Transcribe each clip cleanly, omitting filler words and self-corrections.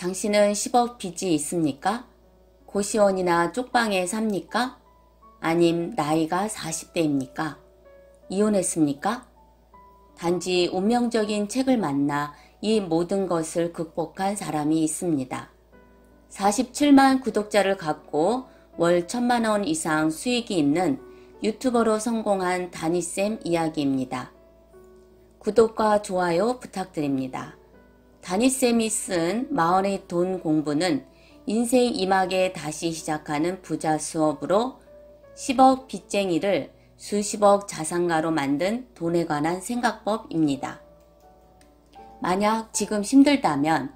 당신은 10억 빚이 있습니까? 고시원이나 쪽방에 삽니까? 아님 나이가 40대입니까? 이혼했습니까? 단지 운명적인 책을 만나 이 모든 것을 극복한 사람이 있습니다. 47만 구독자를 갖고 월 1,000만 원 이상 수익이 있는 유튜버로 성공한 다니쌤 이야기입니다. 구독과 좋아요 부탁드립니다. 다니쌤이 쓴 마흔의 돈 공부는 인생 2막에 다시 시작하는 부자 수업으로 10억 빚쟁이를 수십억 자산가로 만든 돈에 관한 생각법입니다. 만약 지금 힘들다면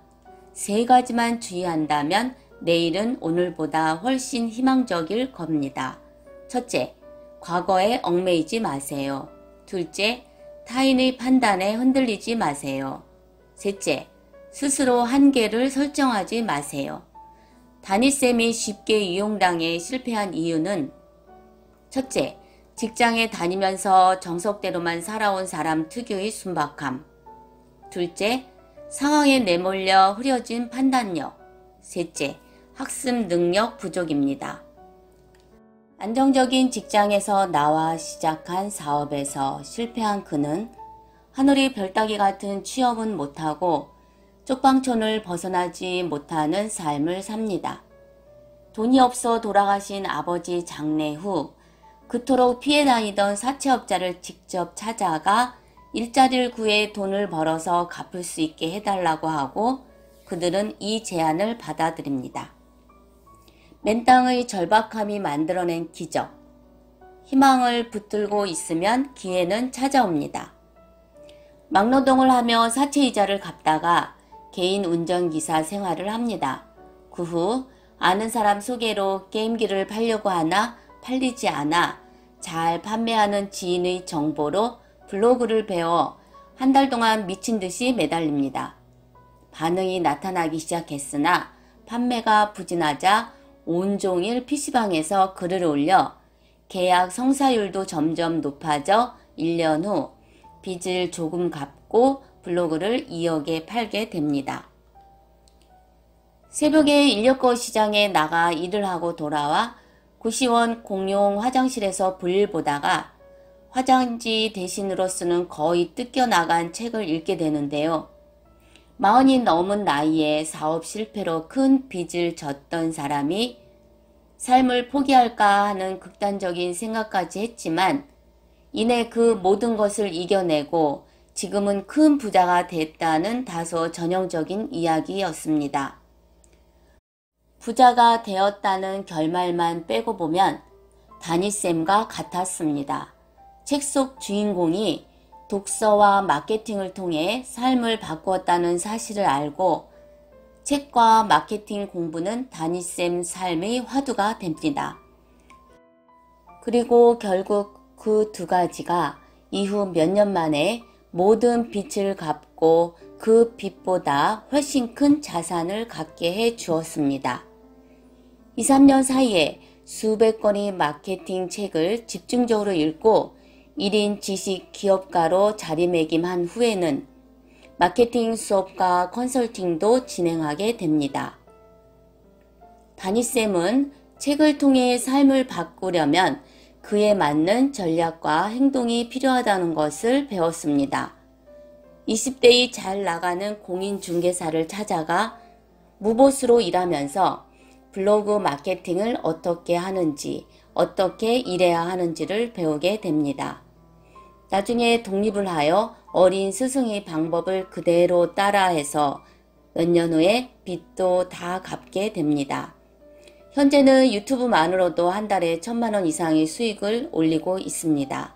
3가지만 주의한다면 내일은 오늘보다 훨씬 희망적일 겁니다. 첫째, 과거에 얽매이지 마세요. 둘째, 타인의 판단에 흔들리지 마세요. 셋째, 스스로 한계를 설정하지 마세요. 다니쌤이 쉽게 이용당해 실패한 이유는 첫째, 직장에 다니면서 정석대로만 살아온 사람 특유의 순박함. 둘째, 상황에 내몰려 흐려진 판단력. 셋째, 학습 능력 부족입니다. 안정적인 직장에서 나와 시작한 사업에서 실패한 그는 하늘이 별따기 같은 취업은 못하고 쪽방촌을 벗어나지 못하는 삶을 삽니다. 돈이 없어 돌아가신 아버지 장례 후 그토록 피해 다니던 사채업자를 직접 찾아가 일자리를 구해 돈을 벌어서 갚을 수 있게 해달라고 하고 그들은 이 제안을 받아들입니다. 맨땅의 절박함이 만들어낸 기적. 희망을 붙들고 있으면 기회는 찾아옵니다. 막노동을 하며 사채이자를 갚다가 개인 운전기사 생활을 합니다. 그 후 아는 사람 소개로 게임기를 팔려고 하나 팔리지 않아 잘 판매하는 지인의 정보로 블로그를 배워 한 달 동안 미친 듯이 매달립니다. 반응이 나타나기 시작했으나 판매가 부진하자 온종일 PC방에서 글을 올려 계약 성사율도 점점 높아져 1년 후 빚을 조금 갚고 블로그를 2억에 팔게 됩니다. 새벽에 인력거 시장에 나가 일을 하고 돌아와 고시원 공용 화장실에서 볼일 보다가 화장지 대신으로 쓰는 거의 뜯겨나간 책을 읽게 되는데요. 40이 넘은 나이에 사업 실패로 큰 빚을 졌던 사람이 삶을 포기할까 하는 극단적인 생각까지 했지만 이내 그 모든 것을 이겨내고 지금은 큰 부자가 됐다는 다소 전형적인 이야기였습니다. 부자가 되었다는 결말만 빼고 보면 다니쌤과 같았습니다. 책 속 주인공이 독서와 마케팅을 통해 삶을 바꾸었다는 사실을 알고 책과 마케팅 공부는 다니쌤 삶의 화두가 됩니다. 그리고 결국 그 2가지가 이후 몇 년 만에 모든 빚을 갚고 그 빚보다 훨씬 큰 자산을 갖게 해 주었습니다. 2, 3년 사이에 수백 권의 마케팅 책을 집중적으로 읽고 1인 지식 기업가로 자리매김한 후에는 마케팅 수업과 컨설팅도 진행하게 됩니다. 다니쌤은 책을 통해 삶을 바꾸려면 그에 맞는 전략과 행동이 필요하다는 것을 배웠습니다. 20대의 잘 나가는 공인중개사를 찾아가 무보수로 일하면서 블로그 마케팅을 어떻게 하는지, 어떻게 일해야 하는지를 배우게 됩니다. 나중에 독립을 하여 어린 스승의 방법을 그대로 따라해서 몇 년 후에 빚도 다 갚게 됩니다. 현재는 유튜브만으로도 한 달에 1,000만 원 이상의 수익을 올리고 있습니다.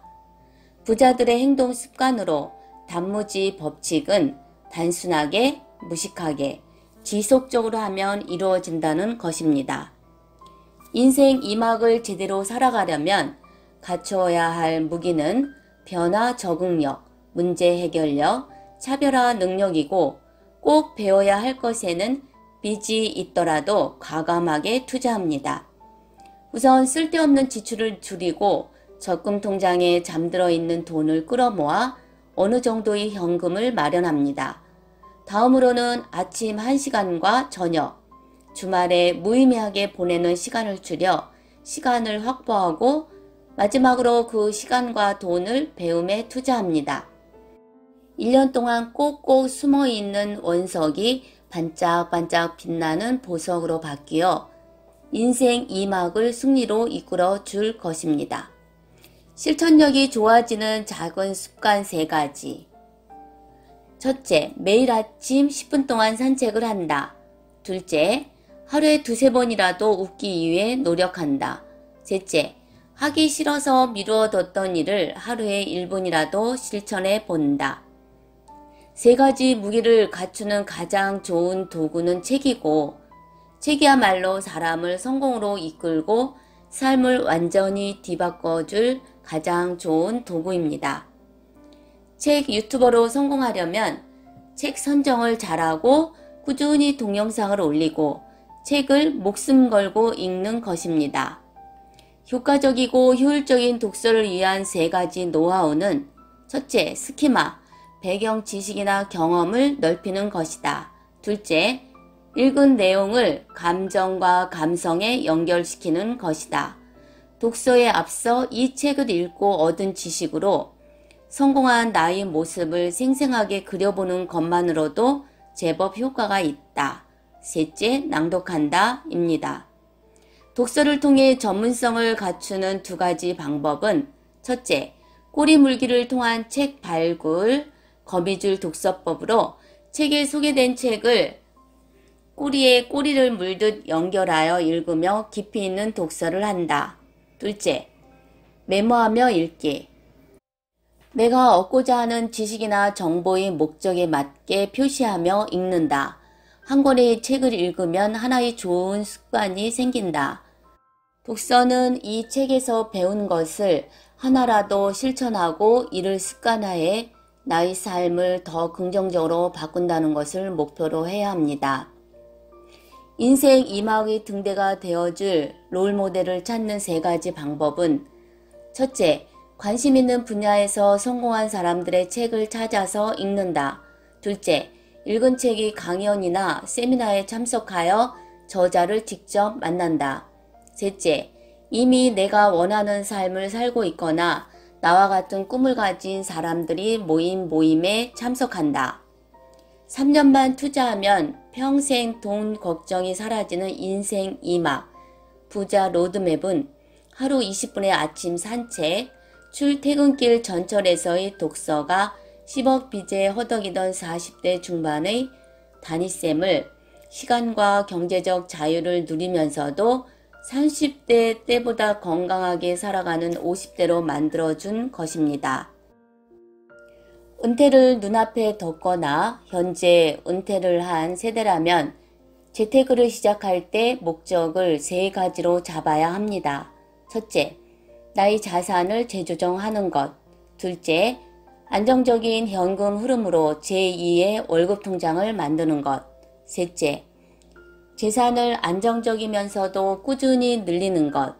부자들의 행동 습관으로 단무지 법칙은 단순하게, 무식하게, 지속적으로 하면 이루어진다는 것입니다. 인생 2막을 제대로 살아가려면 갖추어야 할 무기는 변화 적응력, 문제 해결력, 차별화 능력이고 꼭 배워야 할 것에는 빚이 있더라도 과감하게 투자합니다. 우선 쓸데없는 지출을 줄이고 적금 통장에 잠들어 있는 돈을 끌어모아 어느 정도의 현금을 마련합니다. 다음으로는 아침 1시간과 저녁, 주말에 무의미하게 보내는 시간을 줄여 시간을 확보하고 마지막으로 그 시간과 돈을 배움에 투자합니다. 1년 동안 꼭꼭 숨어있는 원석이 반짝반짝 빛나는 보석으로 바뀌어 인생 2막을 승리로 이끌어 줄 것입니다. 실천력이 좋아지는 작은 습관 3가지. 첫째, 매일 아침 10분 동안 산책을 한다. 둘째, 하루에 2~3번이라도 웃기 위해 노력한다. 셋째, 하기 싫어서 미루어뒀던 일을 하루에 1분이라도 실천해 본다. 3가지 무기를 갖추는 가장 좋은 도구는 책이고, 책이야말로 사람을 성공으로 이끌고 삶을 완전히 뒤바꿔줄 가장 좋은 도구입니다. 책 유튜버로 성공하려면 책 선정을 잘하고 꾸준히 동영상을 올리고 책을 목숨 걸고 읽는 것입니다. 효과적이고 효율적인 독서를 위한 3가지 노하우는 첫째, 스키마, 배경 지식이나 경험을 넓히는 것이다. 둘째, 읽은 내용을 감정과 감성에 연결시키는 것이다. 독서에 앞서 이 책을 읽고 얻은 지식으로 성공한 나의 모습을 생생하게 그려보는 것만으로도 제법 효과가 있다. 셋째, 낭독한다 입니다. 독서를 통해 전문성을 갖추는 2가지 방법은 첫째, 꼬리 물기를 통한 책 발굴, 거미줄 독서법으로 책에 소개된 책을 꼬리에 꼬리를 물듯 연결하여 읽으며 깊이 있는 독서를 한다. 둘째, 메모하며 읽기. 내가 얻고자 하는 지식이나 정보의 목적에 맞게 표시하며 읽는다. 한 권의 책을 읽으면 하나의 좋은 습관이 생긴다. 독서는 이 책에서 배운 것을 하나라도 실천하고 이를 습관화해 나의 삶을 더 긍정적으로 바꾼다는 것을 목표로 해야 합니다. 인생 2막의 등대가 되어줄 롤모델을 찾는 3가지 방법은 첫째, 관심 있는 분야에서 성공한 사람들의 책을 찾아서 읽는다. 둘째, 읽은 책이 강연이나 세미나에 참석하여 저자를 직접 만난다. 셋째, 이미 내가 원하는 삶을 살고 있거나 나와 같은 꿈을 가진 사람들이 모인 모임에 참석한다. 3년만 투자하면 평생 돈 걱정이 사라지는 인생 2막, 부자 로드맵은 하루 20분의 아침 산책, 출퇴근길 전철에서의 독서가 10억 빚에 허덕이던 40대 중반의 다니쌤을 시간과 경제적 자유를 누리면서도 30대 때보다 건강하게 살아가는 50대로 만들어준 것입니다. 은퇴를 눈앞에 뒀거나 현재 은퇴를 한 세대라면 재테크를 시작할 때 목적을 3가지로 잡아야 합니다. 첫째, 나의 자산을 재조정하는 것. 둘째, 안정적인 현금 흐름으로 제2의 월급 통장을 만드는 것. 셋째, 재산을 안정적이면서도 꾸준히 늘리는 것.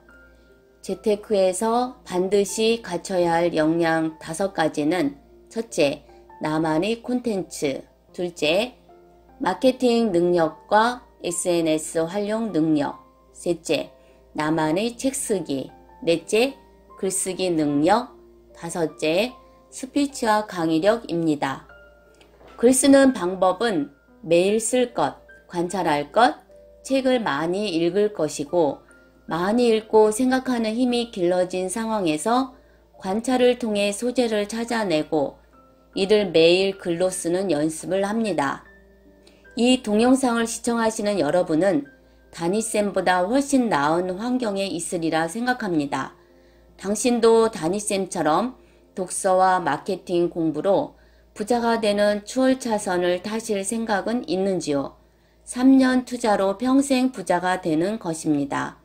재테크에서 반드시 갖춰야 할 역량 5가지는 첫째, 나만의 콘텐츠. 둘째, 마케팅 능력과 SNS 활용 능력. 셋째, 나만의 책 쓰기. 넷째, 글쓰기 능력. 5째, 스피치와 강의력입니다. 글 쓰는 방법은 매일 쓸 것, 관찰할 것, 책을 많이 읽을 것이고 많이 읽고 생각하는 힘이 길러진 상황에서 관찰을 통해 소재를 찾아내고 이를 매일 글로 쓰는 연습을 합니다. 이 동영상을 시청하시는 여러분은 다니쌤보다 훨씬 나은 환경에 있으리라 생각합니다. 당신도 다니쌤처럼 독서와 마케팅 공부로 부자가 되는 추월차선을 타실 생각은 있는지요? 3년 투자로 평생 부자가 되는 것입니다.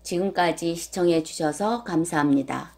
지금까지 시청해 주셔서 감사합니다.